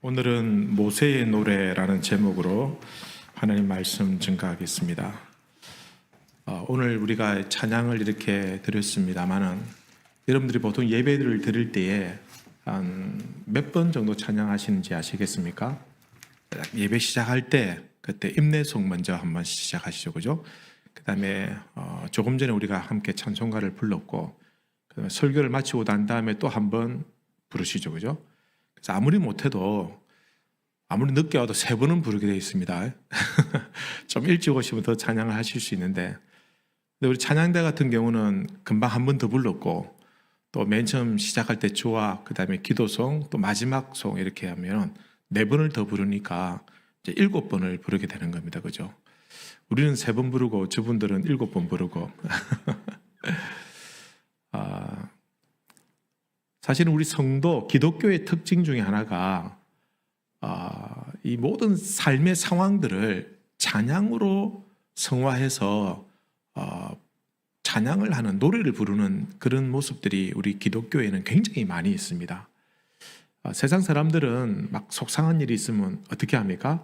오늘은 모세의 노래라는 제목으로 하나님 말씀 증거하겠습니다. 오늘 우리가 찬양을 이렇게 드렸습니다만은 여러분들이 보통 예배를 드릴 때에 한 몇 번 정도 찬양하시는지 아시겠습니까? 예배 시작할 때 그때 임내송 먼저 한번 시작하시죠, 그죠? 그 다음에 조금 전에 우리가 함께 찬송가를 불렀고 그다음에 설교를 마치고 난 다음에 또 한 번 부르시죠, 그죠? 그래서 아무리 못해도 아무리 늦게 와도 3번은 부르게 되어 있습니다. 좀 일찍 오시면 더 찬양을 하실 수 있는데, 근데 우리 찬양대 같은 경우는 금방 한 번 더 불렀고 또 맨 처음 시작할 때 주와 그 다음에 기도송 또 마지막 송 이렇게 하면 4번을 더 부르니까 이제 7번을 부르게 되는 겁니다, 그죠? 우리는 3번 부르고 저분들은 7번 부르고 사실은 우리 성도 기독교의 특징 중에 하나가 이 모든 삶의 상황들을 찬양으로 성화해서 찬양을 하는 노래를 부르는 그런 모습들이 우리 기독교에는 굉장히 많이 있습니다. 세상 사람들은 막 속상한 일이 있으면 어떻게 합니까?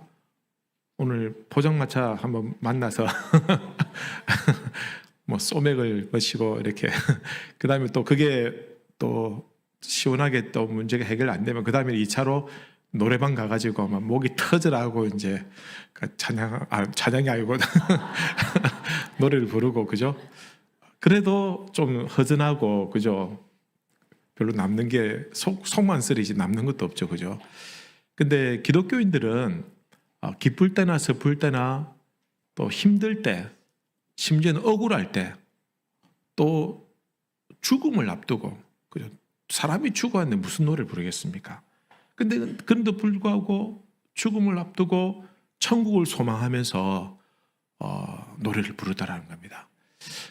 오늘 포장마차 한번 만나서 뭐 소맥을 마시고 이렇게 그 다음에 또 그게 또 시원하게 또 문제가 해결 안 되면 그 다음에 2차로 노래방 가가지고 막 목이 터져라고 이제 찬양이 아니고 노래를 부르고, 그죠? 그래도 좀 허전하고, 그죠? 별로 남는 게 속만 쓰리지 남는 것도 없죠, 그죠? 근데 기독교인들은 기쁠 때나 슬플 때나 또 힘들 때, 심지어는 억울할 때, 또 죽음을 앞두고, 그죠? 사람이 죽어왔는데 무슨 노래를 부르겠습니까? 근데 그런데도 불구하고 죽음을 앞두고 천국을 소망하면서 노래를 부르다라는 겁니다.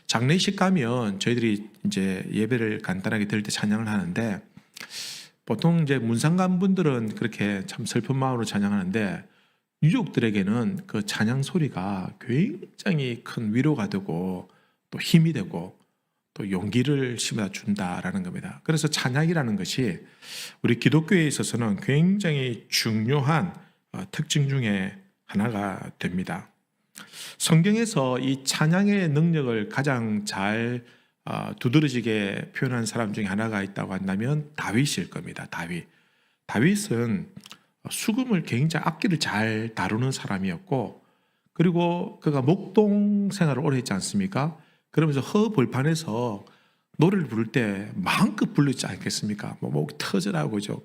장례식 가면 저희들이 이제 예배를 간단하게 드릴 때 찬양을 하는데, 보통 이제 문상간 분들은 그렇게 참 슬픈 마음으로 찬양하는데 유족들에게는 그 찬양 소리가 굉장히 큰 위로가 되고 또 힘이 되고 또 용기를 심어 준다라는 겁니다. 그래서 찬양이라는 것이 우리 기독교에 있어서는 굉장히 중요한 특징 중에 하나가 됩니다. 성경에서 이 찬양의 능력을 가장 잘 두드러지게 표현한 사람 중에 하나가 있다고 한다면 다윗일 겁니다. 다윗은 수금을 굉장히 악기를 잘 다루는 사람이었고, 그리고 그가 목동 생활을 오래 했지 않습니까? 그러면서 허벌판에서 노래를 부를 때 마음껏 부르지 않겠습니까? 목 터져라고, 그죠?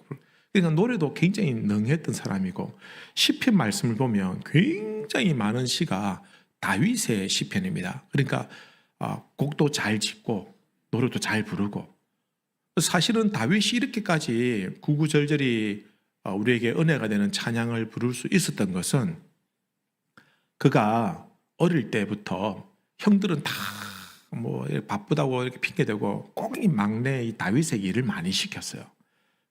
그러니까 노래도 굉장히 능했던 사람이고, 시편 말씀을 보면 굉장히 많은 시가 다윗의 시편입니다. 그러니까 곡도 잘 짓고 노래도 잘 부르고, 사실은 다윗이 이렇게까지 구구절절히 우리에게 은혜가 되는 찬양을 부를 수 있었던 것은 그가 어릴 때부터 형들은 다 뭐 바쁘다고 이렇게 핑계대고 꼭 이 막내 이 다윗에게 일을 많이 시켰어요.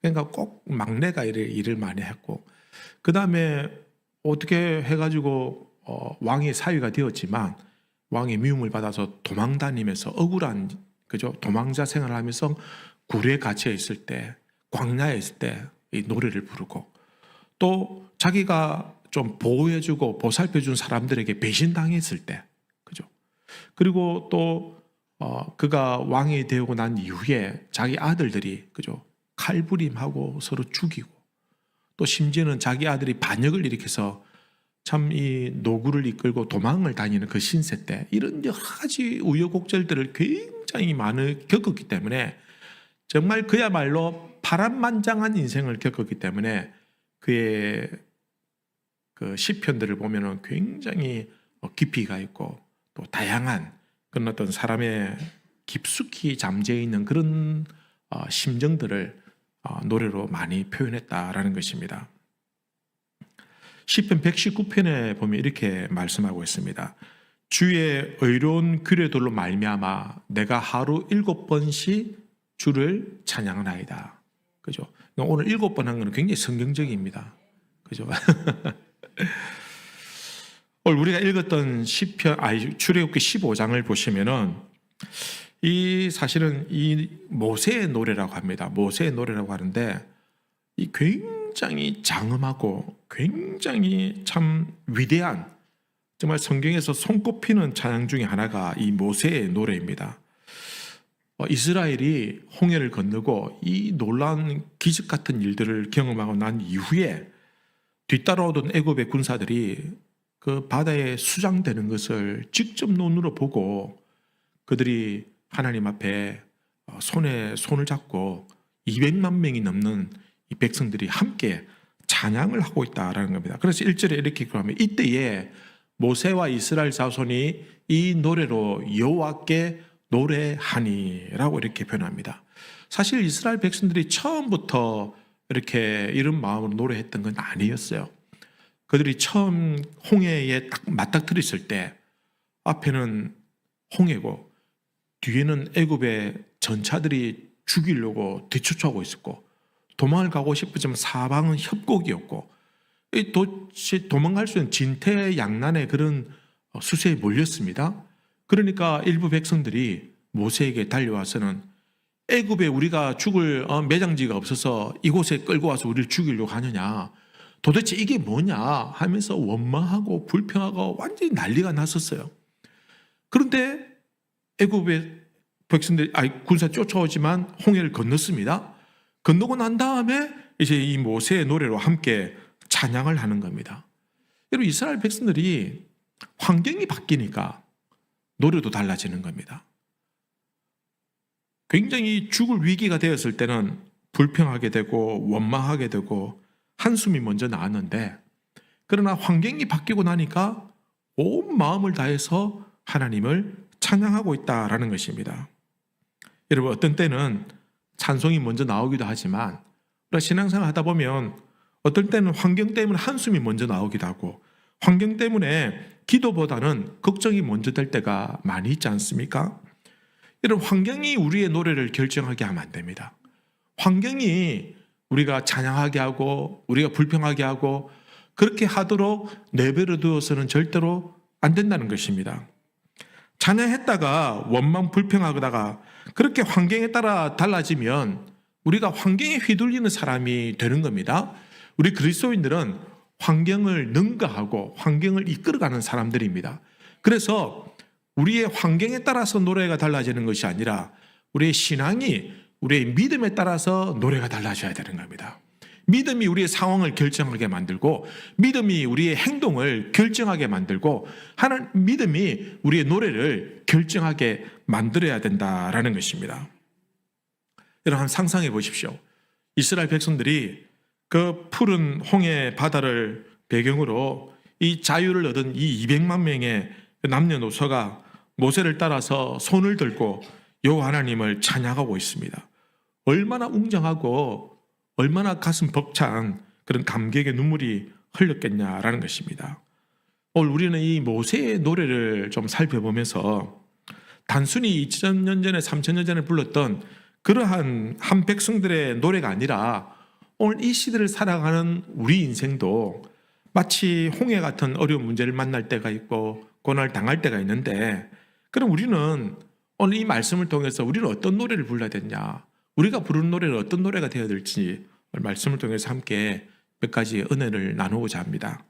그러니까 꼭 막내가 일을 많이 했고, 그 다음에 어떻게 해가지고 왕의 사위가 되었지만 왕의 미움을 받아서 도망 다니면서 억울한, 그죠? 도망자 생활을 하면서 굴에 갇혀 있을 때, 광야에 있을 때 이 노래를 부르고, 또 자기가 좀 보호해주고 보살펴준 사람들에게 배신당했을 때, 그죠? 그리고 또 그가 왕이 되고 난 이후에 자기 아들들이, 그죠? 칼부림하고 서로 죽이고, 또 심지어는 자기 아들이 반역을 일으켜서 참 이 노구를 이끌고 도망을 다니는 그 신세 때 이런 여러 가지 우여곡절들을 굉장히 많이 겪었기 때문에, 정말 그야말로 파란만장한 인생을 겪었기 때문에 그의 그 시편들을 보면은 굉장히 깊이가 있고 또 다양한 그런 어떤 사람의 깊숙이 잠재해 있는 그런 심정들을 노래로 많이 표현했다라는 것입니다. 시편 119편에 보면 이렇게 말씀하고 있습니다. 주의 의로운 규례들로 말미암아 내가 하루 7번씩 주를 찬양하나이다. 그죠? 오늘 7번 한 건 굉장히 성경적입니다. 그죠? 오늘 우리가 읽었던 시편, 출애굽기 15장을 보시면은 이 사실은 이 모세의 노래라고 합니다. 모세의 노래라고 하는데 이 굉장히 굉장히 장엄하고 굉장히 참 위대한, 정말 성경에서 손꼽히는 찬양 중에 하나가 이 모세의 노래입니다. 이스라엘이 홍해를 건너고 이 놀라운 기적 같은 일들을 경험하고 난 이후에 뒤따라오던 애굽의 군사들이 그 바다에 수장되는 것을 직접 눈으로 보고 그들이 하나님 앞에 손에 손을 잡고 200만 명이 넘는 이 백성들이 함께 찬양을 하고 있다라는 겁니다. 그래서 1절에 이렇게 그러면 이때에 모세와 이스라엘 자손이 이 노래로 여호와께 노래하니라고 이렇게 표현합니다. 사실 이스라엘 백성들이 처음부터 이렇게 이런 마음으로 노래했던 건 아니었어요. 그들이 처음 홍해에 딱 맞닥뜨렸을 때 앞에는 홍해고 뒤에는 애굽의 전차들이 죽이려고 뒤쫓아오고 있었고 도망을 가고 싶었지만 사방은 협곡이었고 도망갈 수 있는 진퇴양난의 그런 수세에 몰렸습니다. 그러니까 일부 백성들이 모세에게 달려와서는 애굽에 우리가 죽을 매장지가 없어서 이곳에 끌고 와서 우리를 죽이려고 하느냐, 도대체 이게 뭐냐 하면서 원망하고 불평하고 완전히 난리가 났었어요. 그런데 애굽의 백성들이 군사 쫓아오지만 홍해를 건넜습니다. 건너고 난 다음에 이제 이 모세의 노래로 함께 찬양을 하는 겁니다. 여러분, 이스라엘 백성들이 환경이 바뀌니까 노래도 달라지는 겁니다. 굉장히 죽을 위기가 되었을 때는 불평하게 되고 원망하게 되고 한숨이 먼저 나왔는데, 그러나 환경이 바뀌고 나니까 온 마음을 다해서 하나님을 찬양하고 있다라는 것입니다. 여러분, 어떤 때는 찬송이 먼저 나오기도 하지만 우리가 신앙생활 하다 보면 어떨 때는 환경 때문에 한숨이 먼저 나오기도 하고 환경 때문에 기도보다는 걱정이 먼저 될 때가 많이 있지 않습니까? 이런 환경이 우리의 노래를 결정하게 하면 안 됩니다. 환경이 우리가 찬양하게 하고 우리가 불평하게 하고 그렇게 하도록 내버려 두어서는 절대로 안 된다는 것입니다. 찬양했다가 원망 불평하다가 그렇게 환경에 따라 달라지면 우리가 환경에 휘둘리는 사람이 되는 겁니다. 우리 그리스도인들은 환경을 능가하고 환경을 이끌어가는 사람들입니다. 그래서 우리의 환경에 따라서 노래가 달라지는 것이 아니라 우리의 신앙이 우리의 믿음에 따라서 노래가 달라져야 되는 겁니다. 믿음이 우리의 상황을 결정하게 만들고 믿음이 우리의 행동을 결정하게 만들고 믿음이 우리의 노래를 결정하게 만들어야 된다라는 것입니다. 여러분, 한번 상상해 보십시오. 이스라엘 백성들이 그 푸른 홍해 바다를 배경으로 이 자유를 얻은 이 200만 명의 남녀노소가 모세를 따라서 손을 들고 여호와 하나님을 찬양하고 있습니다. 얼마나 웅장하고 얼마나 가슴 벅찬 그런 감격의 눈물이 흘렸겠냐라는 것입니다. 오늘 우리는 이 모세의 노래를 좀 살펴보면서 단순히 2000년 전에 3000년 전에 불렀던 그러한 한 백성들의 노래가 아니라 오늘 이 시대를 살아가는 우리 인생도 마치 홍해 같은 어려운 문제를 만날 때가 있고 고난을 당할 때가 있는데, 그럼 우리는 오늘 이 말씀을 통해서 우리는 어떤 노래를 불러야 되냐, 우리가 부르는 노래는 어떤 노래가 되어야 될지 말씀을 통해서 함께 몇 가지 은혜를 나누고자 합니다.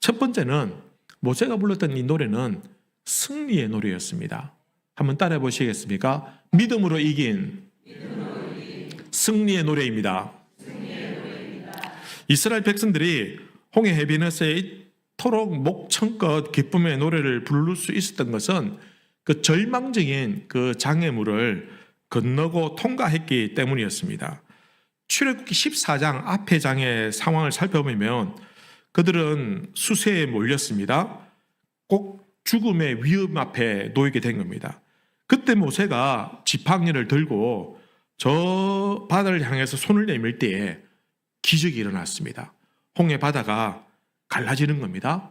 첫 번째는 모세가 불렀던 이 노래는 승리의 노래였습니다. 한번 따라해 보시겠습니까? 믿음으로 이긴 승리의 노래입니다. 이스라엘 백성들이 홍해 해변에서 이토록 목청껏 기쁨의 노래를 부를 수 있었던 것은 그 절망적인 그 장애물을 건너고 통과했기 때문이었습니다. 출애굽기 14장 앞의 장의 상황을 살펴보면 그들은 수세에 몰렸습니다. 꼭 죽음의 위험 앞에 놓이게 된 겁니다. 그때 모세가 지팡이를 들고 저 바다를 향해서 손을 내밀 때에 기적이 일어났습니다. 홍해 바다가 갈라지는 겁니다.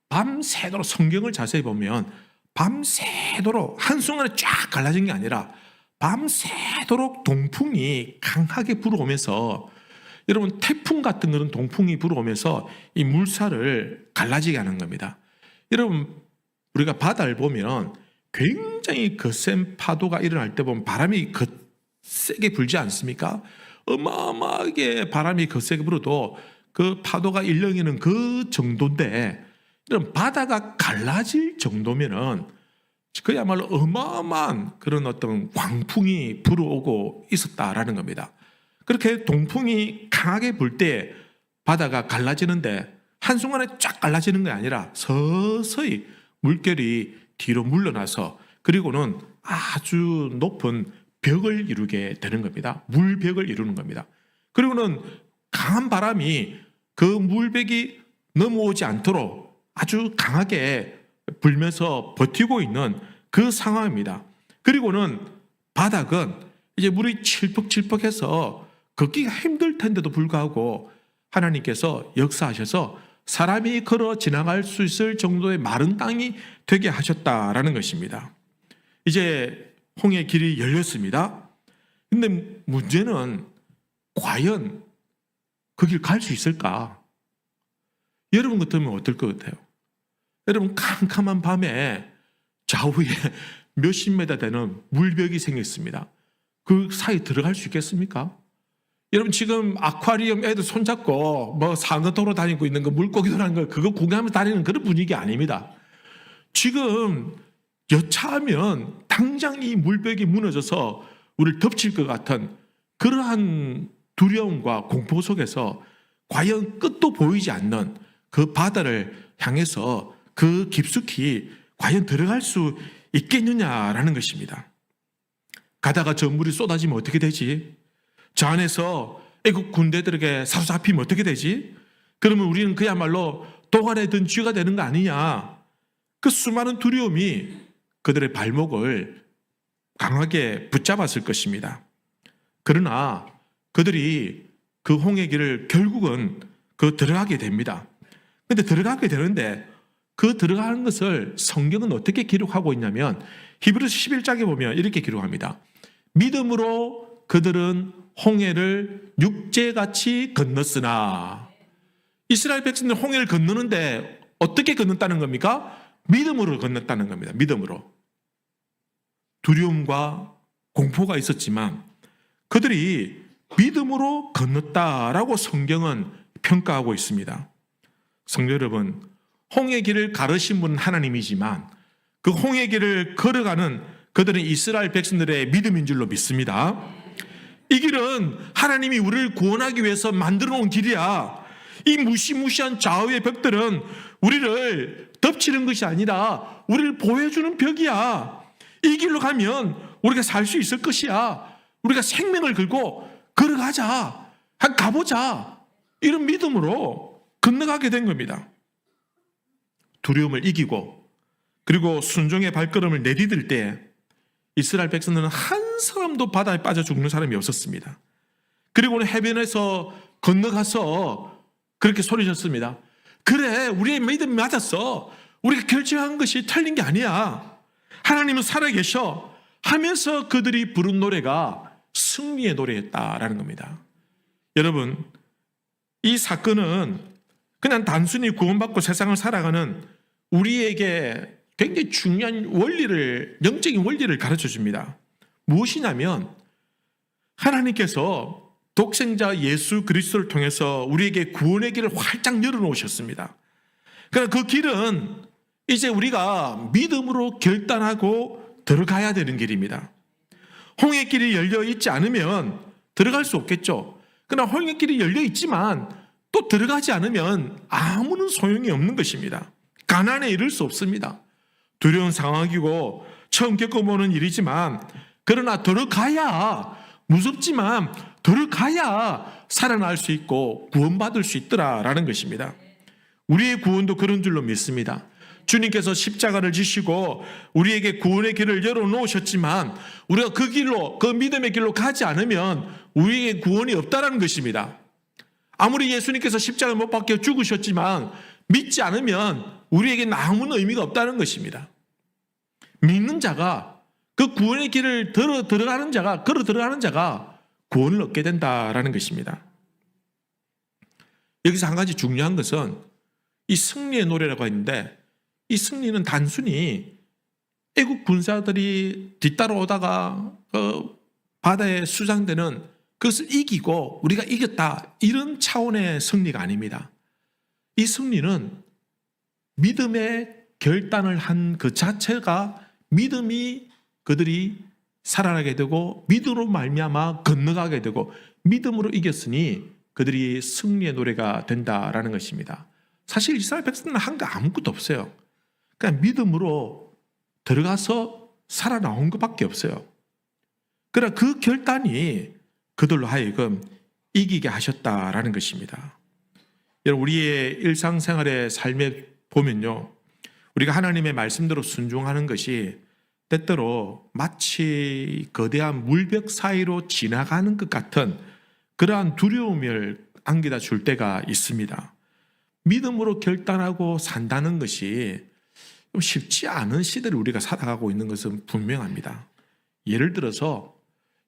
밤새도록, 성경을 자세히 보면 밤새도록 한순간에 쫙 갈라진 게 아니라 밤새도록 동풍이 강하게 불어오면서, 여러분 태풍 같은 그런 동풍이 불어오면서 이 물살을 갈라지게 하는 겁니다. 여러분, 우리가 바다를 보면 굉장히 거센 파도가 일어날 때 보면 바람이 세게 불지 않습니까? 어마어마하게 바람이 거세게 불어도 그 파도가 일렁이는 그 정도인데 이런 바다가 갈라질 정도면은 그야말로 어마어마한 그런 어떤 광풍이 불어오고 있었다라는 겁니다. 그렇게 동풍이 강하게 불 때 바다가 갈라지는데 한순간에 쫙 갈라지는 게 아니라 서서히 물결이 뒤로 물러나서 그리고는 아주 높은 벽을 이루게 되는 겁니다. 물벽을 이루는 겁니다. 그리고는 강한 바람이 그 물벽이 넘어오지 않도록 아주 강하게 불면서 버티고 있는 그 상황입니다. 그리고는 바닥은 이제 물이 칠퍽칠퍽해서 걷기가 힘들 텐데도 불구하고 하나님께서 역사하셔서 사람이 걸어 지나갈 수 있을 정도의 마른 땅이 되게 하셨다라는 것입니다. 이제 홍해 길이 열렸습니다. 근데 문제는 과연 그 길 갈 수 있을까? 여러분 같으면 어떨 것 같아요? 여러분 캄캄한 밤에 좌우에 몇십 미터 되는 물벽이 생겼습니다. 그 사이 들어갈 수 있겠습니까? 여러분 지금 아쿠아리움 애들 손잡고 뭐 상어도로 다니고 있는 거 물고기들 하는 거 그거 구경하면서 다니는 그런 분위기 아닙니다. 지금 여차하면 당장 이 물벽이 무너져서 우리를 덮칠 것 같은 그러한 두려움과 공포 속에서 과연 끝도 보이지 않는 그 바다를 향해서 그 깊숙이 과연 들어갈 수 있겠느냐라는 것입니다. 가다가 저 물이 쏟아지면 어떻게 되지? 저 안에서 애국 군대들에게 사로잡히면 어떻게 되지? 그러면 우리는 그야말로 도관에 든 쥐가 되는 거 아니냐? 그 수많은 두려움이 그들의 발목을 강하게 붙잡았을 것입니다. 그러나 그들이 그 홍해 길을 결국은 들어가게 됩니다. 근데 들어가게 되는데 그 들어가는 것을 성경은 어떻게 기록하고 있냐면 히브리서 11장에 보면 이렇게 기록합니다. 믿음으로 그들은 홍해를 육제같이 건넜으나 이스라엘 백성들은 홍해를 건너는데 어떻게 건넜다는 겁니까? 믿음으로 건넜다는 겁니다. 믿음으로. 두려움과 공포가 있었지만 그들이 믿음으로 건넜다라고 성경은 평가하고 있습니다. 성도 여러분, 홍해 길을 가르신 분은 하나님이지만 그 홍해 길을 걸어가는 그들은 이스라엘 백성들의 믿음인 줄로 믿습니다. 이 길은 하나님이 우리를 구원하기 위해서 만들어 놓은 길이야. 이 무시무시한 좌우의 벽들은 우리를 덮치는 것이 아니라 우리를 보호해주는 벽이야. 이 길로 가면 우리가 살 수 있을 것이야. 우리가 생명을 걸고 걸어가자. 가보자. 이런 믿음으로 건너가게 된 겁니다. 두려움을 이기고 그리고 순종의 발걸음을 내디딜 때 이스라엘 백성들은 한 사람도 바다에 빠져 죽는 사람이 없었습니다. 그리고는 해변에서 건너가서 그렇게 소리쳤습니다. 그래, 우리의 믿음이 맞았어. 우리가 결정한 것이 틀린 게 아니야. 하나님은 살아계셔 하면서 그들이 부른 노래가 승리의 노래였다라는 겁니다. 여러분, 이 사건은 그냥 단순히 구원받고 세상을 살아가는 우리에게 굉장히 중요한 원리를, 영적인 원리를 가르쳐 줍니다. 무엇이냐면 하나님께서 독생자 예수 그리스도를 통해서 우리에게 구원의 길을 활짝 열어놓으셨습니다. 그러나 그 길은 이제 우리가 믿음으로 결단하고 들어가야 되는 길입니다. 홍해 길이 열려 있지 않으면 들어갈 수 없겠죠. 그러나 홍해 길이 열려 있지만 또 들어가지 않으면 아무런 소용이 없는 것입니다. 가난에 이를 수 없습니다. 두려운 상황이고 처음 겪어보는 일이지만 그러나 들어가야 무섭지만 들어가야 살아날 수 있고 구원받을 수 있더라라는 것입니다. 우리의 구원도 그런 줄로 믿습니다. 주님께서 십자가를 지시고 우리에게 구원의 길을 열어놓으셨지만 우리가 그 길로, 그 믿음의 길로 가지 않으면 우리에게 구원이 없다는 것입니다. 아무리 예수님께서 십자가에 못 박혀 죽으셨지만 믿지 않으면 우리에게는 아무런 의미가 없다는 것입니다. 믿는 자가 그 구원의 길을 걸어 들어가는 자가 구원을 얻게 된다라는 것입니다. 여기서 한 가지 중요한 것은 이 승리의 노래라고 했는데 이 승리는 단순히 애국 군사들이 뒤따라오다가 그 바다에 수장되는 그것을 이기고 우리가 이겼다, 이런 차원의 승리가 아닙니다. 이 승리는 믿음의 결단을 한 그 자체가 믿음이 그들이 살아나게 되고 믿음으로 말미암아 건너가게 되고 믿음으로 이겼으니 그들이 승리의 노래가 된다라는 것입니다. 사실 이스라엘 백성들은 한 거 아무것도 없어요. 그냥 믿음으로 들어가서 살아나온 것밖에 없어요. 그러나 그 결단이 그들로 하여금 이기게 하셨다라는 것입니다. 여러분, 우리의 일상생활의 삶에 보면요, 우리가 하나님의 말씀대로 순종하는 것이 때때로 마치 거대한 물벽 사이로 지나가는 것 같은 그러한 두려움을 안겨다 줄 때가 있습니다. 믿음으로 결단하고 산다는 것이 쉽지 않은 시대를 우리가 살아가고 있는 것은 분명합니다. 예를 들어서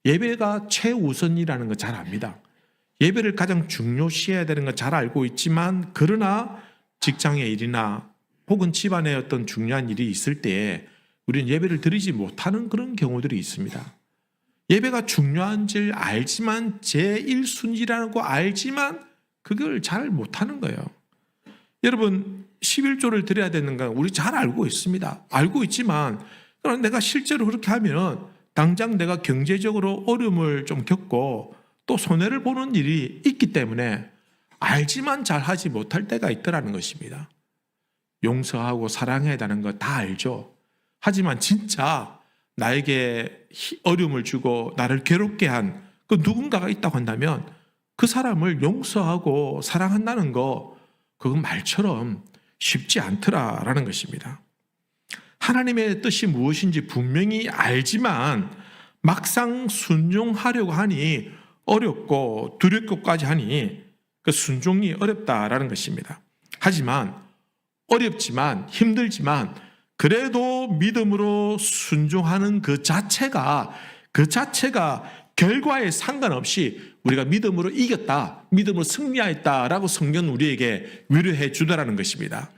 예배가 최우선이라는 거 잘 압니다. 예배를 가장 중요시해야 되는 거 잘 알고 있지만, 그러나 직장의 일이나 혹은 집안에 어떤 중요한 일이 있을 때 우리는 예배를 드리지 못하는 그런 경우들이 있습니다. 예배가 중요한 줄 알지만, 제1순위라는 거 알지만 그걸 잘 못하는 거예요. 여러분, 11조를 드려야 되는 건 우리 잘 알고 있습니다. 알고 있지만 그러나 내가 실제로 그렇게 하면 당장 내가 경제적으로 어려움을 좀 겪고 또 손해를 보는 일이 있기 때문에 알지만 잘 하지 못할 때가 있더라는 것입니다. 용서하고 사랑해야 되는 거 다 알죠. 하지만 진짜 나에게 어려움을 주고 나를 괴롭게 한 그 누군가가 있다고 한다면 그 사람을 용서하고 사랑한다는 거, 그건 말처럼 쉽지 않더라라는 것입니다. 하나님의 뜻이 무엇인지 분명히 알지만 막상 순종하려고 하니 어렵고 두렵고까지 하니 그 순종이 어렵다라는 것입니다. 하지만 어렵지만 힘들지만 그래도 믿음으로 순종하는 그 자체가 결과에 상관없이 우리가 믿음으로 이겼다, 믿음으로 승리하였다라고 성경은 우리에게 위로해 주더라는 것입니다.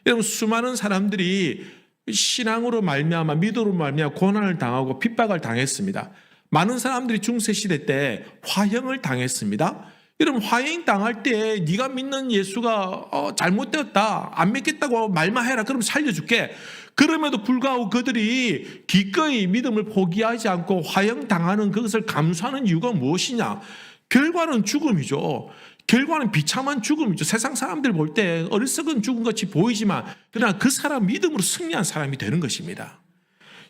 여러분, 수많은 사람들이 신앙으로 말미암아 믿음으로 말미암아 고난을 당하고 핍박을 당했습니다. 많은 사람들이 중세시대 때 화형을 당했습니다. 여러분, 화형 당할 때 네가 믿는 예수가 잘못되었다, 안 믿겠다고 말만 해라, 그럼 살려줄게. 그럼에도 불구하고 그들이 기꺼이 믿음을 포기하지 않고 화형 당하는 그것을 감수하는 이유가 무엇이냐? 결과는 죽음이죠. 결과는 비참한 죽음이죠. 세상 사람들 볼 때 어리석은 죽음 같이 보이지만 그러나 그 사람 믿음으로 승리한 사람이 되는 것입니다.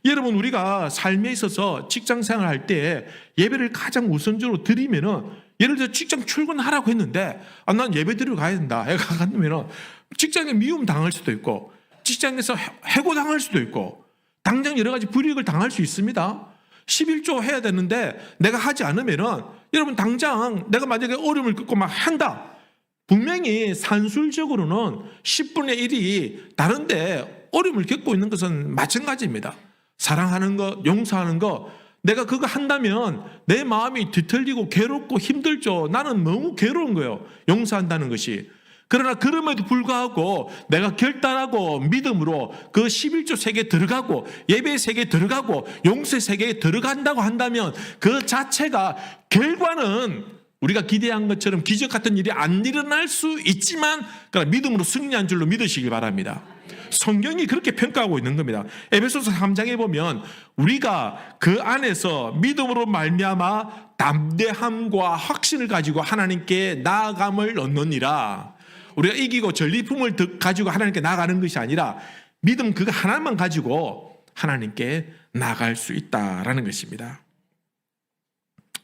여러분, 우리가 삶에 있어서 직장 생활할 때 예배를 가장 우선적으로 드리면은, 예를 들어 직장 출근하라고 했는데 난 예배 드리러 가야 된다 애가 갔으면 직장에 미움 당할 수도 있고 직장에서 해고 당할 수도 있고 당장 여러 가지 불이익을 당할 수 있습니다. 11조 해야 되는데 내가 하지 않으면은 여러분, 당장 내가 만약에 어려움을 겪고 막 한다, 분명히 산술적으로는 10분의 1이 다른데 어려움을 겪고 있는 것은 마찬가지입니다. 사랑하는 것, 용서하는 것, 내가 그거 한다면 내 마음이 뒤틀리고 괴롭고 힘들죠. 나는 너무 괴로운 거예요, 용서한다는 것이. 그러나 그럼에도 불구하고 내가 결단하고 믿음으로 그 11조 세계에 들어가고 예배 세계에 들어가고 용서 세계에 들어간다고 한다면 그 자체가 결과는 우리가 기대한 것처럼 기적 같은 일이 안 일어날 수 있지만 그러나 믿음으로 승리한 줄로 믿으시길 바랍니다. 성경이 그렇게 평가하고 있는 겁니다. 에베소서 3장에 보면 우리가 그 안에서 믿음으로 말미암아 담대함과 확신을 가지고 하나님께 나아감을 얻느니라. 우리가 이기고 전리품을 가지고 하나님께 나아가는 것이 아니라 믿음 그거 하나만 가지고 하나님께 나아갈 수 있다라는 것입니다.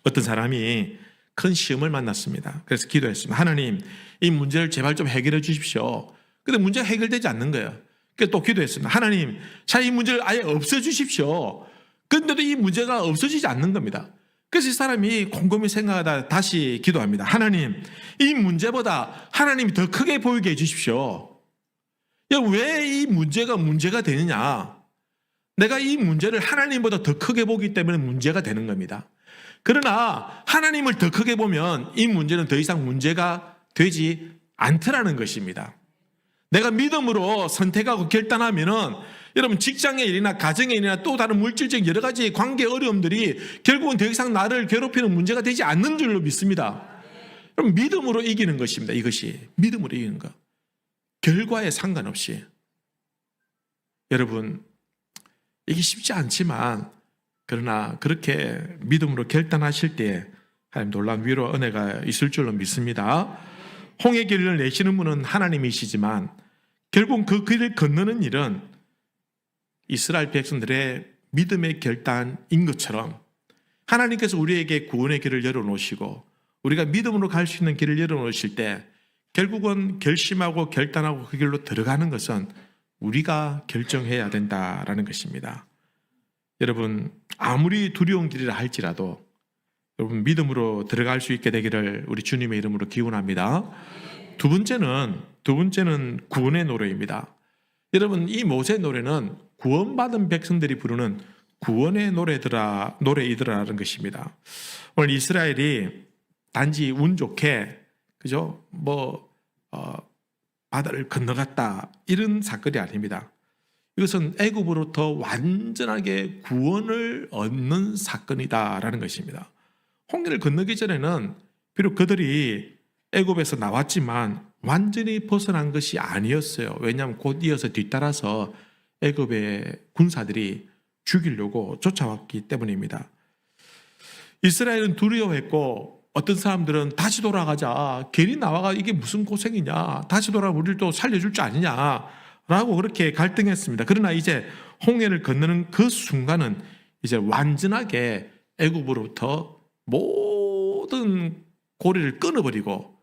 어떤 사람이 큰 시험을 만났습니다. 그래서 기도했습니다. 하나님, 이 문제를 제발 좀 해결해 주십시오. 근데 문제가 해결되지 않는 거예요. 그래서 또 기도했습니다. 하나님, 자, 이 문제를 아예 없애주십시오. 근데도 이 문제가 없어지지 않는 겁니다. 그래서 이 사람이 곰곰이 생각하다 다시 기도합니다. 하나님, 이 문제보다 하나님이 더 크게 보이게 해주십시오. 왜 이 문제가 되느냐? 내가 이 문제를 하나님보다 더 크게 보기 때문에 문제가 되는 겁니다. 그러나 하나님을 더 크게 보면 이 문제는 더 이상 문제가 되지 않더라는 것입니다. 내가 믿음으로 선택하고 결단하면은 여러분 직장의 일이나 가정의 일이나 또 다른 물질적인 여러 가지 관계 어려움들이 결국은 더 이상 나를 괴롭히는 문제가 되지 않는 줄로 믿습니다. 그럼 믿음으로 이기는 것입니다. 이것이 믿음으로 이기는 것. 결과에 상관없이. 여러분 이게 쉽지 않지만 그러나 그렇게 믿음으로 결단하실 때 하나님 놀라운 위로와 은혜가 있을 줄로 믿습니다. 홍해 길을 내시는 분은 하나님이시지만 결국 그 길을 건너는 일은 이스라엘 백성들의 믿음의 결단인 것처럼 하나님께서 우리에게 구원의 길을 열어놓으시고 우리가 믿음으로 갈 수 있는 길을 열어놓으실 때 결국은 결심하고 결단하고 그 길로 들어가는 것은 우리가 결정해야 된다라는 것입니다. 여러분 아무리 두려운 길이라 할지라도 여러분 믿음으로 들어갈 수 있게 되기를 우리 주님의 이름으로 기원합니다. 두 번째는 구원의 노래입니다. 여러분 이 모세 노래는 구원받은 백성들이 부르는 구원의 노래이더라는 것입니다. 오늘 이스라엘이 단지 운 좋게 그죠 바다를 건너갔다 이런 사건이 아닙니다. 이것은 애굽으로부터 완전하게 구원을 얻는 사건이다라는 것입니다. 홍해를 건너기 전에는 비록 그들이 애굽에서 나왔지만 완전히 벗어난 것이 아니었어요. 왜냐하면 곧 이어서 뒤따라서 애굽의 군사들이 죽이려고 쫓아왔기 때문입니다. 이스라엘은 두려워했고 어떤 사람들은 다시 돌아가자. 괜히 나와가 이게 무슨 고생이냐. 다시 돌아가 우리를 또 살려줄 줄 아니냐. 라고 그렇게 갈등했습니다. 그러나 이제 홍해를 건너는 그 순간은 이제 완전하게 애굽으로부터 모든 고리를 끊어버리고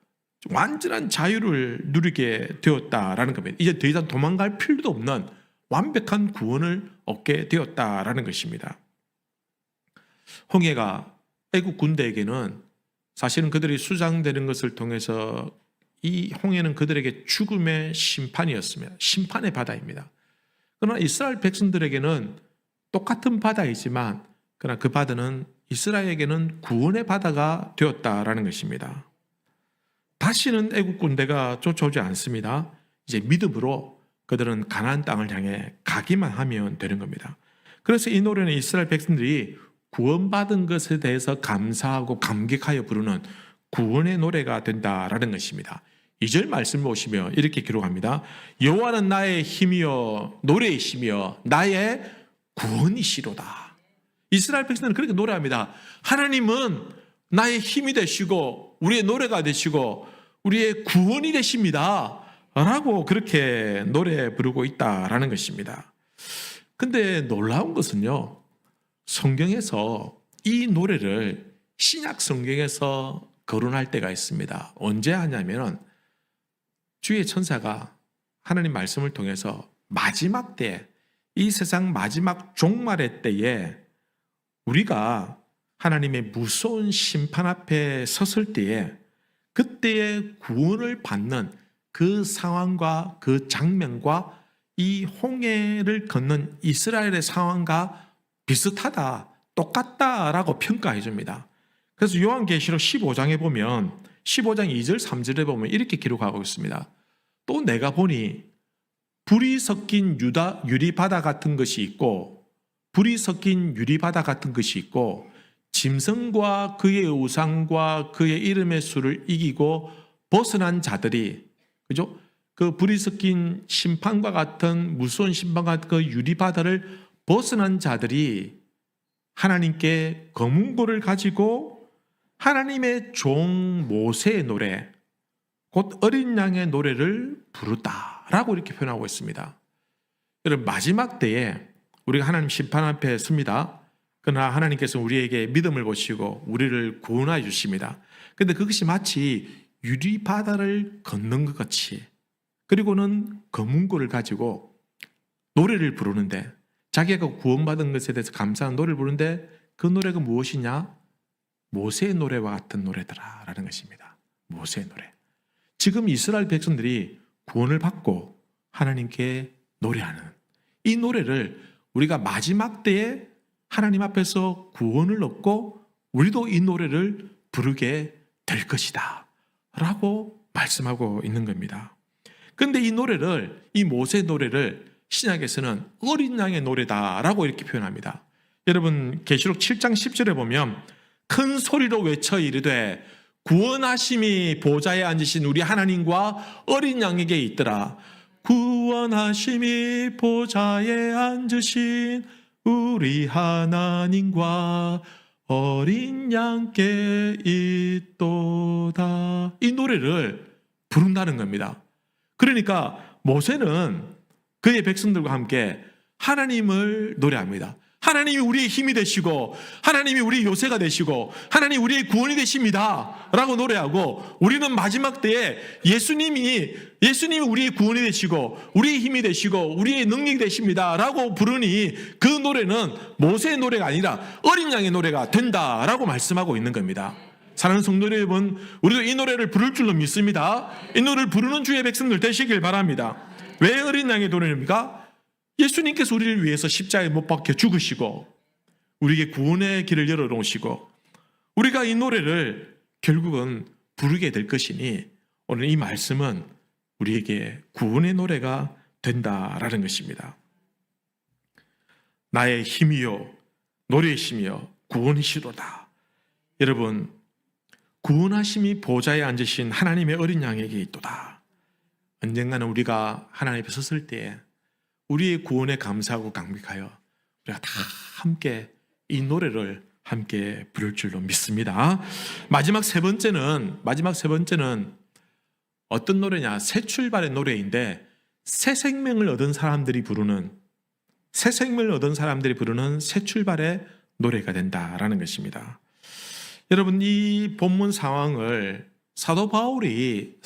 완전한 자유를 누리게 되었다라는 겁니다. 이제 더 이상 도망갈 필요도 없는 완벽한 구원을 얻게 되었다라는 것입니다. 홍해가 애국 군대에게는 사실은 그들이 수장되는 것을 통해서 이 홍해는 그들에게 죽음의 심판이었습니다. 심판의 바다입니다. 그러나 이스라엘 백성들에게는 똑같은 바다이지만 그러나 그 바다는 이스라엘에게는 구원의 바다가 되었다라는 것입니다. 다시는 애국 군대가 쫓아오지 않습니다. 이제 믿음으로 그들은 가나안 땅을 향해 가기만 하면 되는 겁니다. 그래서 이 노래는 이스라엘 백성들이 구원받은 것에 대해서 감사하고 감격하여 부르는 구원의 노래가 된다라는 것입니다. 2절 말씀을 보시면 이렇게 기록합니다. 여호와는 나의 힘이여 노래의 힘이여 나의 구원이시로다. 이스라엘 백성들은 그렇게 노래합니다. 하나님은 나의 힘이 되시고 우리의 노래가 되시고 우리의 구원이 되십니다. 라고 그렇게 노래 부르고 있다라는 것입니다. 근데 놀라운 것은요. 성경에서 이 노래를 신약 성경에서 거론할 때가 있습니다. 언제 하냐면 주의 천사가 하나님 말씀을 통해서 마지막 때, 이 세상 마지막 종말의 때에 우리가 하나님의 무서운 심판 앞에 섰을 때에 그때의 구원을 받는 그 상황과 그 장면과 이 홍해를 건넌 이스라엘의 상황과 비슷하다, 똑같다라고 평가해 줍니다. 그래서 요한계시록 15장에 보면 15장 2절 3절에 보면 이렇게 기록하고 있습니다. 또 내가 보니 불이 섞인 유리바다 같은 것이 있고 불이 섞인 유리바다 같은 것이 있고 짐승과 그의 우상과 그의 이름의 수를 이기고 벗어난 자들이 그죠? 그 불이 섞인 심판과 같은 무서운 심판과 같은 그 유리바다를 벗어난 자들이 하나님께 검은고를 가지고 하나님의 종 모세의 노래 곧 어린 양의 노래를 부르다라고 이렇게 표현하고 있습니다. 여러분 마지막 때에 우리가 하나님 심판 앞에 섭니다. 그러나 하나님께서 우리에게 믿음을 보시고 우리를 구원하여 주십니다. 그런데 그것이 마치 유리바다를 걷는 것 같이 그리고는 검은고를 가지고 노래를 부르는데 자기가 구원받은 것에 대해서 감사하는 노래를 부르는데 그 노래가 무엇이냐? 모세의 노래와 같은 노래더라라는 것입니다. 모세의 노래. 지금 이스라엘 백성들이 구원을 받고 하나님께 노래하는 이 노래를 우리가 마지막 때에 하나님 앞에서 구원을 얻고 우리도 이 노래를 부르게 될 것이다 라고 말씀하고 있는 겁니다. 그런데 이 노래를 이 모세의 노래를 신약에서는 어린 양의 노래다라고 이렇게 표현합니다. 여러분 계시록 7장 10절에 보면 큰 소리로 외쳐 이르되 구원하심이 보좌에 앉으신 우리 하나님과 어린 양에게 있더라. 구원하심이 보좌에 앉으신 우리 하나님과 어린 양께 있도다. 이 노래를 부른다는 겁니다. 그러니까 모세는 그의 백성들과 함께 하나님을 노래합니다. 하나님이 우리의 힘이 되시고 하나님이 우리의 요새가 되시고 하나님이 우리의 구원이 되십니다 라고 노래하고, 우리는 마지막 때에 예수님이 우리의 구원이 되시고 우리의 힘이 되시고 우리의 능력이 되십니다 라고 부르니 그 노래는 모세의 노래가 아니라 어린 양의 노래가 된다라고 말씀하고 있는 겁니다. 사랑하는 성도 여러분, 우리도 이 노래를 부를 줄로 믿습니다. 이 노래를 부르는 주의 백성들 되시길 바랍니다. 왜 어린 양의 노래입니까? 예수님께서 우리를 위해서 십자가에 못 박혀 죽으시고 우리에게 구원의 길을 열어놓으시고 우리가 이 노래를 결국은 부르게 될 것이니 오늘 이 말씀은 우리에게 구원의 노래가 된다라는 것입니다. 나의 힘이요 노래이시며 구원이시로다. 여러분, 구원하심이 보좌에 앉으신 하나님의 어린 양에게 있도다. 언젠가는 우리가 하나님 앞에 섰을 때에 우리의 구원에 감사하고 감격하여 우리가 다 함께 이 노래를 함께 부를 줄로 믿습니다. 마지막 세 번째는 어떤 노래냐? 새 출발의 노래인데 새 생명을 얻은 사람들이 부르는 새 출발의 노래가 된다라는 것입니다. 여러분, 이 본문 상황을 사도 바울이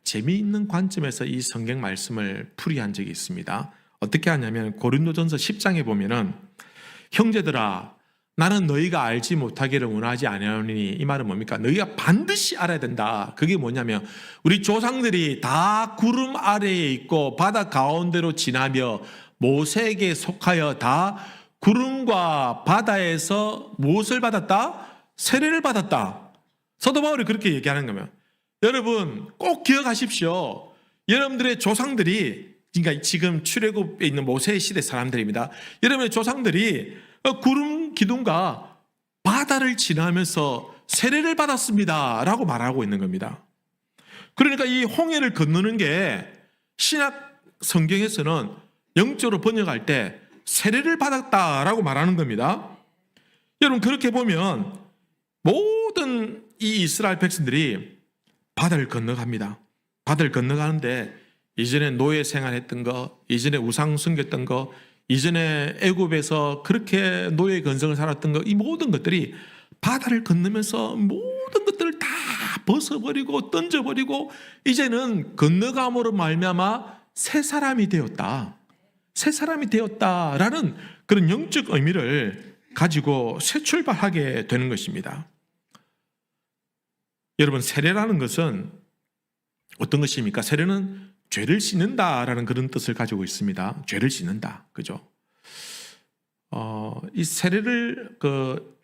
재미있는 관점에서 이 성경 말씀을 풀이한 적이 있습니다. 어떻게 하냐면 고린도전서 10장에 보면은 형제들아 나는 너희가 알지 못하기를 원하지 아니하노니, 이 말은 뭡니까? 너희가 반드시 알아야 된다. 그게 뭐냐면 우리 조상들이 다 구름 아래에 있고 바다 가운데로 지나며 모세에게 속하여 다 구름과 바다에서 무엇을 받았다? 세례를 받았다. 사도 바울이 그렇게 얘기하는 거면, 여러분 꼭 기억하십시오. 여러분들의 조상들이, 그러니까 지금 출애굽에 있는 모세의 시대 사람들입니다. 여러분의 조상들이 구름 기둥과 바다를 지나면서 세례를 받았습니다 라고 말하고 있는 겁니다. 그러니까 이 홍해를 건너는 게 신약 성경에서는 영적으로 번역할 때 세례를 받았다라고 말하는 겁니다. 여러분 그렇게 보면 모든 이 이스라엘 백성들이 바다를 건너갑니다. 바다를 건너가는데 이전에 노예 생활했던 거, 이전에 우상 섬겼던 거, 이전에 애굽에서 그렇게 노예 건성을 살았던 거, 이 모든 것들이 바다를 건너면서 모든 것들을 다 벗어버리고 던져버리고 이제는 건너감으로 말미암아 새 사람이 되었다라는 그런 영적 의미를 가지고 새 출발하게 되는 것입니다. 여러분, 세례라는 것은 어떤 것입니까? 세례는 죄를 씻는다라는 그런 뜻을 가지고 있습니다. 죄를 씻는다, 그죠? 이 세례를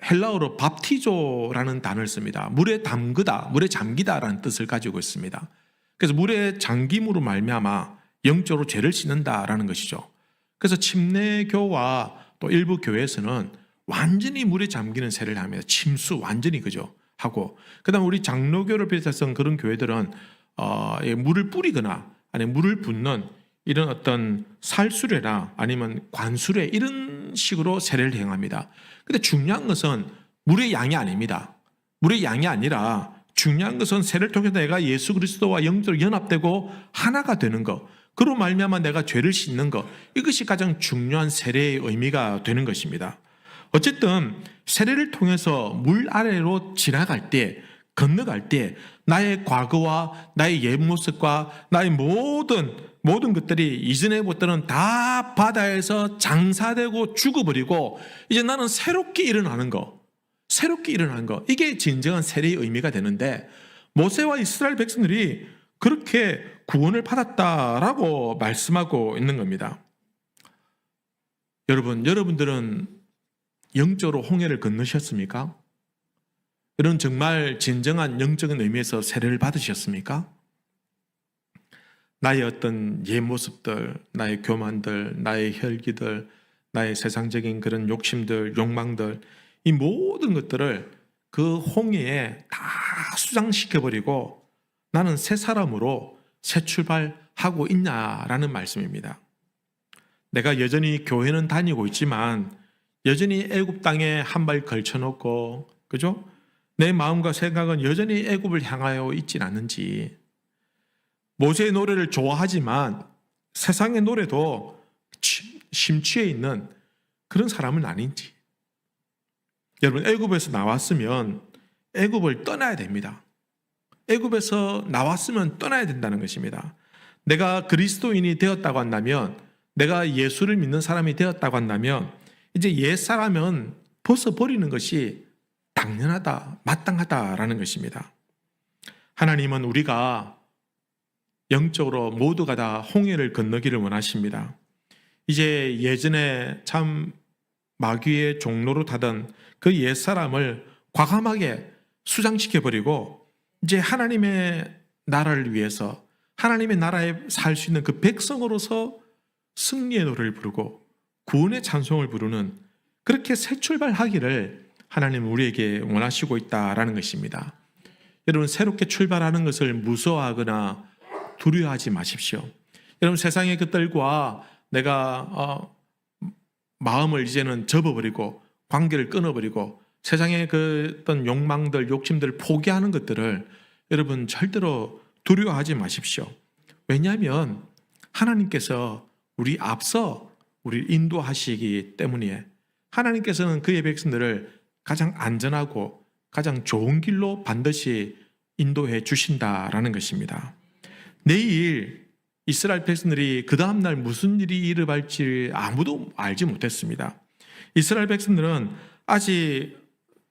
헬라어로 밥티조라는 단어를 씁니다. 물에 담그다, 물에 잠기다라는 뜻을 가지고 있습니다. 그래서 물에 잠김으로 말미암아 영적으로 죄를 씻는다라는 것이죠. 그래서 침례교와 또 일부 교회에서는 완전히 물에 잠기는 세례를 합니다. 침수 완전히, 그죠? 하고, 그다음 우리 장로교를 비롯해서 그런 교회들은 물을 뿌리거나 아니면 물을 붓는 이런 어떤 살수레나 아니면 관수레 이런 식으로 세례를 행합니다. 근데 중요한 것은 물의 양이 아닙니다. 물의 양이 아니라 중요한 것은 세례를 통해서 내가 예수 그리스도와 영적으로 연합되고 하나가 되는 것, 그로 말미암아 내가 죄를 씻는 것, 이것이 가장 중요한 세례의 의미가 되는 것입니다. 어쨌든 세례를 통해서 물 아래로 지나갈 때, 건너갈 때 나의 과거와 나의 옛 모습과 나의 모든 것들이 이전에부터는 다 바다에서 장사되고 죽어버리고 이제 나는 새롭게 일어나는 거, 이게 진정한 세례의 의미가 되는데, 모세와 이스라엘 백성들이 그렇게 구원을 받았다라고 말씀하고 있는 겁니다. 여러분들은 영적으로 홍해를 건너셨습니까? 여러분 정말 진정한 영적인 의미에서 세례를 받으셨습니까? 나의 어떤 옛 모습들, 나의 교만들, 나의 혈기들, 나의 세상적인 그런 욕심들, 욕망들, 이 모든 것들을 그 홍해에 다 수장시켜버리고 나는 새 사람으로 새 출발하고 있냐라는 말씀입니다. 내가 여전히 교회는 다니고 있지만 여전히 애굽 땅에 한 발 걸쳐놓고, 그죠? 내 마음과 생각은 여전히 애굽을 향하여 있진 않는지, 모세의 노래를 좋아하지만 세상의 노래도 심취해 있는 그런 사람은 아닌지. 여러분, 애굽에서 나왔으면 애굽을 떠나야 됩니다. 애굽에서 나왔으면 떠나야 된다는 것입니다. 내가 그리스도인이 되었다고 한다면, 내가 예수를 믿는 사람이 되었다고 한다면 이제 옛사람은 벗어버리는 것이 당연하다, 마땅하다라는 것입니다. 하나님은 우리가 영적으로 모두가 다 홍해를 건너기를 원하십니다. 이제 예전에 참 마귀의 종로로 타던 그 옛사람을 과감하게 수장시켜버리고 이제 하나님의 나라를 위해서 하나님의 나라에 살 수 있는 그 백성으로서 승리의 노래를 부르고 구원의 찬송을 부르는, 그렇게 새 출발하기를 하나님은 우리에게 원하시고 있다라는 것입니다. 여러분, 새롭게 출발하는 것을 무서워하거나 두려워하지 마십시오. 여러분, 세상의 것들과 내가 마음을 이제는 접어버리고 관계를 끊어버리고 세상의 그 어떤 욕망들, 욕심들을 포기하는 것들을 여러분 절대로 두려워하지 마십시오. 왜냐하면 하나님께서 우리 앞서 우리를 인도하시기 때문에, 하나님께서는 그의 백성들을 가장 안전하고 가장 좋은 길로 반드시 인도해 주신다라는 것입니다. 내일 이스라엘 백성들이 그 다음날 무슨 일이 일어날지 아무도 알지 못했습니다. 이스라엘 백성들은 아직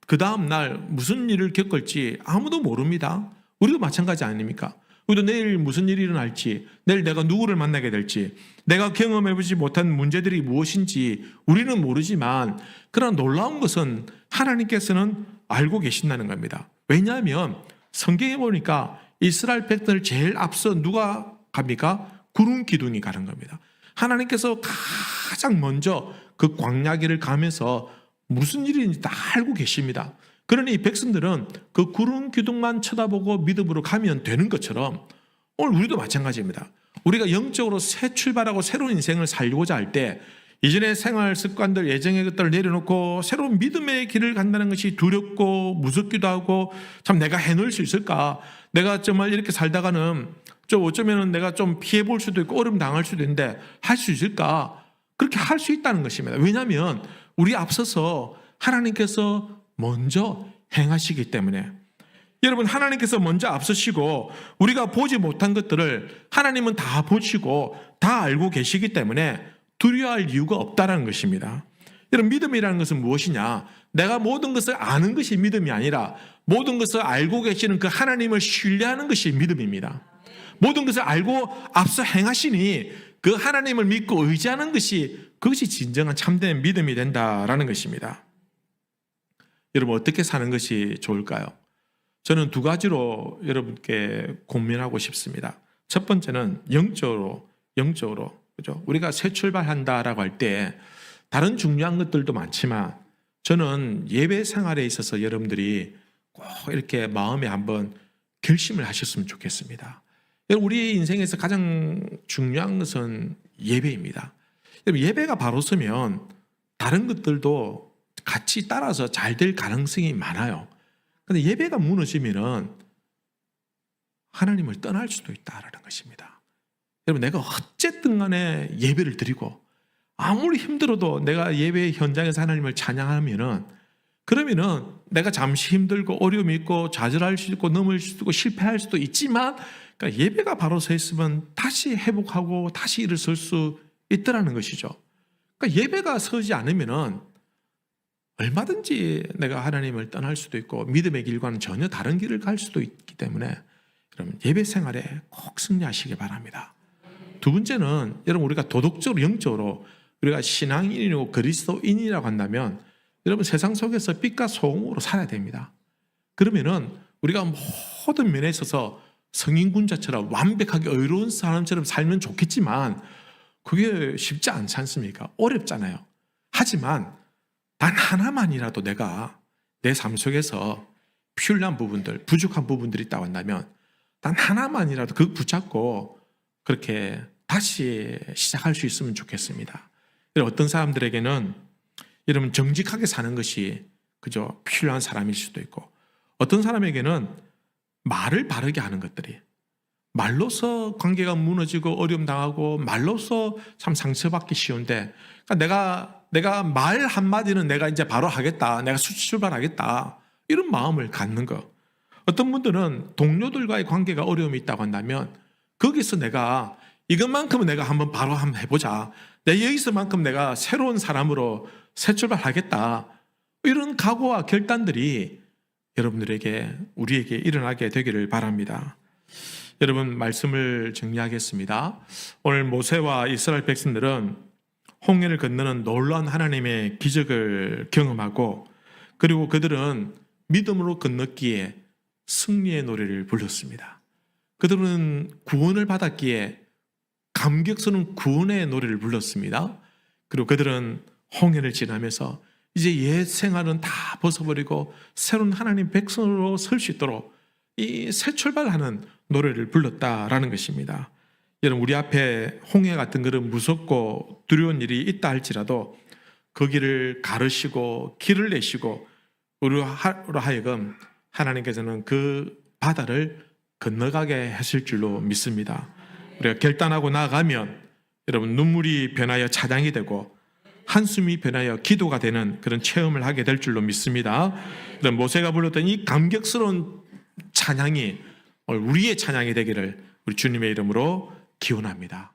그 다음날 무슨 일을 겪을지 아무도 모릅니다. 우리도 마찬가지 아닙니까? 우리도 내일 무슨 일이 일어날지, 내일 내가 누구를 만나게 될지, 내가 경험해보지 못한 문제들이 무엇인지 우리는 모르지만, 그러나 놀라운 것은 하나님께서는 알고 계신다는 겁니다. 왜냐하면 성경에 보니까 이스라엘 백성을 제일 앞서 누가 갑니까? 구름 기둥이 가는 겁니다. 하나님께서 가장 먼저 그 광야길을 가면서 무슨 일인지 다 알고 계십니다. 그러니 이 백성들은 그 구름 기둥만 쳐다보고 믿음으로 가면 되는 것처럼 오늘 우리도 마찬가지입니다. 우리가 영적으로 새 출발하고 새로운 인생을 살고자 할 때 이전의 생활 습관들, 예정의 것들을 내려놓고 새로운 믿음의 길을 간다는 것이 두렵고 무섭기도 하고, 참 내가 해낼 수 있을까? 내가 정말 이렇게 살다가는 좀 어쩌면 내가 좀 피해볼 수도 있고 어려움 당할 수도 있는데 할 수 있을까? 그렇게 할 수 있다는 것입니다. 왜냐하면 우리 앞서서 하나님께서 먼저 행하시기 때문에. 여러분, 하나님께서 먼저 앞서시고 우리가 보지 못한 것들을 하나님은 다 보시고 다 알고 계시기 때문에 두려워할 이유가 없다는 것입니다. 여러분, 믿음이라는 것은 무엇이냐? 내가 모든 것을 아는 것이 믿음이 아니라 모든 것을 알고 계시는 그 하나님을 신뢰하는 것이 믿음입니다. 모든 것을 알고 앞서 행하시니 그 하나님을 믿고 의지하는 것이, 그것이 진정한 참된 믿음이 된다라는 것입니다. 여러분, 어떻게 사는 것이 좋을까요? 저는 두 가지로 여러분께 고민하고 싶습니다. 첫 번째는 영적으로, 그죠? 우리가 새 출발한다라고 할 때 다른 중요한 것들도 많지만 저는 예배 생활에 있어서 여러분들이 꼭 이렇게 마음에 한번 결심을 하셨으면 좋겠습니다. 우리 인생에서 가장 중요한 것은 예배입니다. 예배가 바로 서면 다른 것들도 같이 따라서 잘 될 가능성이 많아요. 그런데 예배가 무너지면은 하나님을 떠날 수도 있다라는 것입니다. 여러분, 내가 어쨌든 간에 예배를 드리고 아무리 힘들어도 내가 예배 현장에서 하나님을 찬양하면은, 그러면은 내가 잠시 힘들고 어려움이 있고 좌절할 수 있고 넘을 수도 있고 실패할 수도 있지만, 그러니까 예배가 바로 서 있으면 다시 회복하고 다시 일어설 수 있더라는 것이죠. 그러니까 예배가 서지 않으면은 얼마든지 내가 하나님을 떠날 수도 있고 믿음의 길과는 전혀 다른 길을 갈 수도 있기 때문에, 그러면 예배 생활에 꼭 승리하시기 바랍니다. 두 번째는, 여러분, 우리가 도덕적으로, 영적으로 우리가 신앙인이고 그리스도인이라고 한다면 여러분, 세상 속에서 빛과 소금으로 살아야 됩니다. 그러면은 우리가 모든 면에 있어서 성인군자처럼 완벽하게 의로운 사람처럼 살면 좋겠지만 그게 쉽지 않지 않습니까? 어렵잖아요. 하지만 단 하나만이라도 내가 내 삶 속에서 필요한 부분들, 부족한 부분들이 있다고 한다면 단 하나만이라도 그 붙잡고 그렇게 다시 시작할 수 있으면 좋겠습니다. 어떤 사람들에게는 여러분 정직하게 사는 것이 그저 필요한 사람일 수도 있고, 어떤 사람에게는 말을 바르게 하는 것들이, 말로서 관계가 무너지고 어려움 당하고 말로서 참 상처받기 쉬운데, 그러니까 내가 말 한마디는 내가 이제 바로 하겠다, 내가 출발하겠다, 이런 마음을 갖는 거. 어떤 분들은 동료들과의 관계가 어려움이 있다고 한다면 거기서 내가 이것만큼은 내가 바로 한번 해보자, 여기서만큼 내가 새로운 사람으로 새 출발하겠다, 이런 각오와 결단들이 여러분들에게, 우리에게 일어나게 되기를 바랍니다. 여러분, 말씀을 정리하겠습니다. 오늘 모세와 이스라엘 백성들은 홍해를 건너는 놀라운 하나님의 기적을 경험하고, 그리고 그들은 믿음으로 건넜기에 승리의 노래를 불렀습니다. 그들은 구원을 받았기에 감격스러운 구원의 노래를 불렀습니다. 그리고 그들은 홍해를 지나면서 이제 옛 생활은 다 벗어버리고 새로운 하나님 백성으로 설 수 있도록 이 새 출발하는 노래를 불렀다라는 것입니다. 여러분, 우리 앞에 홍해 같은 그런 무섭고 두려운 일이 있다 할지라도 그 길을 가르시고 길을 내시고 우리로 하여금 하나님께서는 그 바다를 건너가게 하실 줄로 믿습니다. 우리가 결단하고 나아가면 여러분, 눈물이 변하여 찬양이 되고 한숨이 변하여 기도가 되는 그런 체험을 하게 될 줄로 믿습니다. 모세가 불렀던 이 감격스러운 찬양이 우리의 찬양이 되기를 우리 주님의 이름으로 기원합니다.